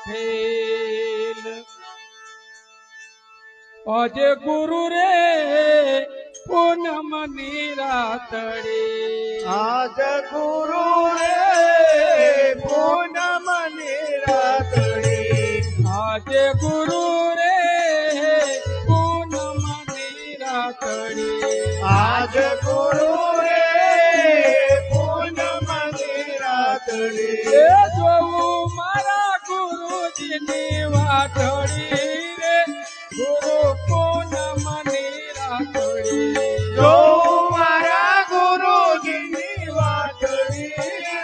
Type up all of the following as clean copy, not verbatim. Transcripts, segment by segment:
ખેલ આજે ગુરુ રે પૂનમ ની રાતડે આજ ગુરુ રે પૂનમ ની રાતડે આજે ગુરુ રે પૂનમ ની રાતડે આજ ગુરુ રે પૂનમ ની રાતડે એ જોવું મારા ગુરુજીની વાતડી રે ગુરુ પૂનમ ની રાતડી જો મારા ગુરુજીની વાતડી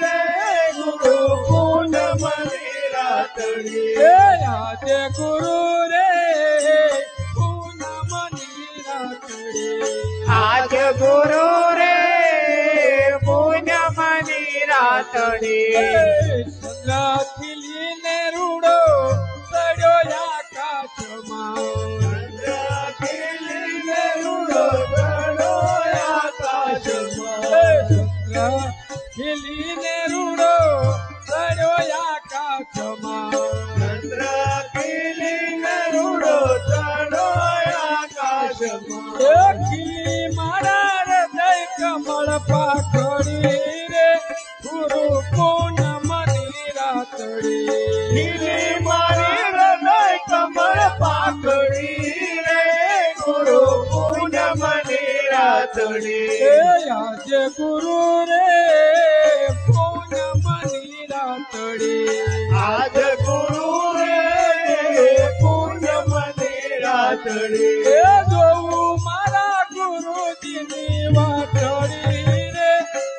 રે ગુરુ પૂનમ ની રાતડી એ આજે ગુરુ રે પૂનમ ની રાતડી આજ ગુરુ રે પૂનમ ની રાતડી ચંદ્ર ખીલીને રૂડો ચડ્યો આકાશમાં ખીલીને રૂડો ચડ્યો આકાશમાં ચંદ્ર ખીલીને રૂડો ચડ્યો આકાશમાં ચંદ્ર ખીલીને રૂડો ચડ્યો આકાશમાં એ ખીલી મારા હૃદય કમળ પાખડી રે ગુરુ પૂનમ ની રાતડી ખીલી મારી હૃદય કમળ પાકડી રે ગુરુ પૂનમ ની રાતડી એ આજે ગુરુ રે પૂનમ ની રાતડી આજ ગુરુ રે પૂનમ ની રાતડી એ જોવું મારા ગુરુજીની વાતડી રે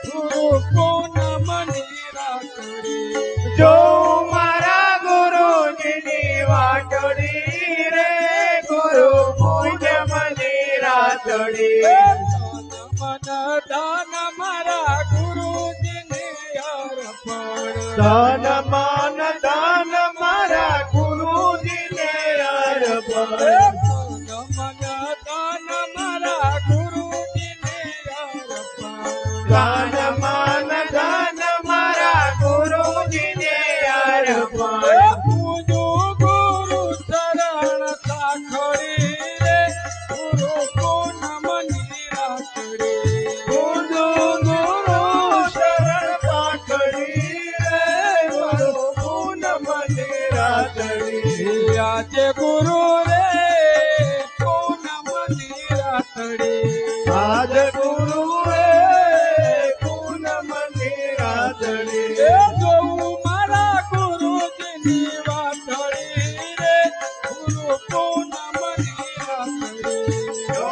ગુરુ પૂનમ ની રાતડી જો મારા ગુરુજીની વાટડી રે ગુરુ પૂનમ ની રાતડી એ મન દાન મારા ગુરુજીને અર્પણ ધન માન દાન મારા ગુરુજીને અર્પણ એ મન દાન મારા ગુરુજીને અર્પણ દાન માન દાન મારા ગુરુજીને અર્પણ એ પૂજો ગુરુ ચરણ સાખડી રે ગુરુ પૂનમ ની રાતડી ગુરુ ગુરુ શરણ પાખડી રે ગુરુ પૂનમ ની રાતડી આજે ગુરુ રે પૂનમ ની રાતડી આજ ગુરુ રે પૂનમ ની રાતડી એ જોવું મારા ગુરુજીની વાતડી રે ગુરુ પૂનમ ની રાતડી જો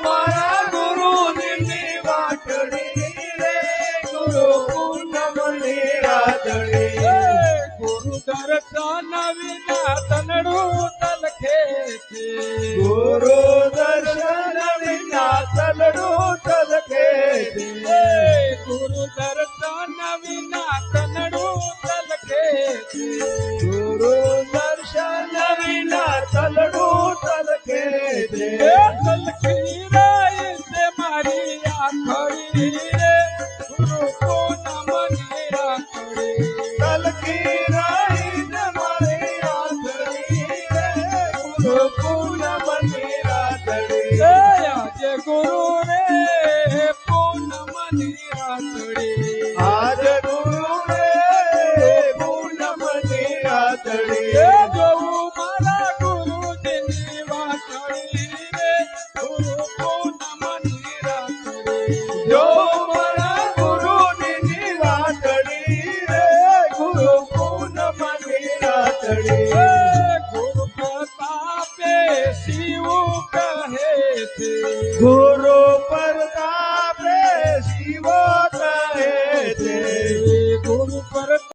મારા ગુરુજીની વાટડી રે ગુરુ પૂનમ ની રાતડી એ ગુરુ દર્શન વિના તનડું તલખે છે ગુરુ દર્શન વિના તલડું તલખે છે એ ગુરુ દર્શન વિના તનડું તલખે છે ગુરુ દર્શન વિના તલડું તલખે છે એ તલખી રહી છે મારી આખડી રે ગુરુ પૂનમ ની રાતડી તલખી રહી ને મારી આંધળી રે ગુરુ પૂનમ ની રાતડી એ આજે ગુરુ રે પૂનમ ની રાતડી આજ ગુરુ રે પૂનમ ની રાતડી એ જોવું મારા ગુરુજીની વાતડી રે ગુરુ પૂનમ ની રાતડી જો મારા ગુરુની વાટડી રે ગુરુ પૂનમ ની રાતડી એ ગુરુ પ્રતાપે શિવ કહે છે ગુરુ